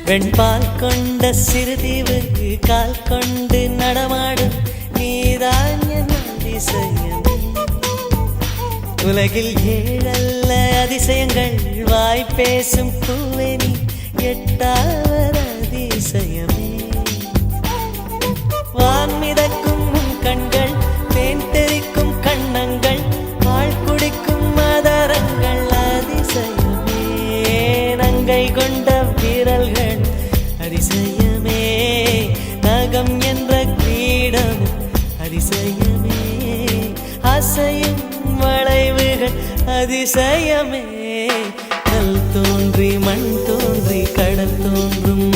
வெண்பால் கொண்ட சிறுதீவு கால் கொண்டு நடமாடும் நீதான் என் அதிசயம். உலகில் ஏழல்ல அதிசயங்கள் வாய் பேசும் பூவே நீ எட்டாவது அதிசயமே. வான் மிதக்கும் கண்கள் தேன் தெறிக்கும் கண்ணங்கள் பால் குடிக்கும் மதரங்கள் அதிசயமே. நங்கை கொண்ட வீரல்கள் அதிசயமே. நகம் என்ற கிரீடம் அதிசயமே. அசையும் வளைவுகள் அதிசயமே. கல் தோன்றி மண் தோன்றி கடல் தோன்றும்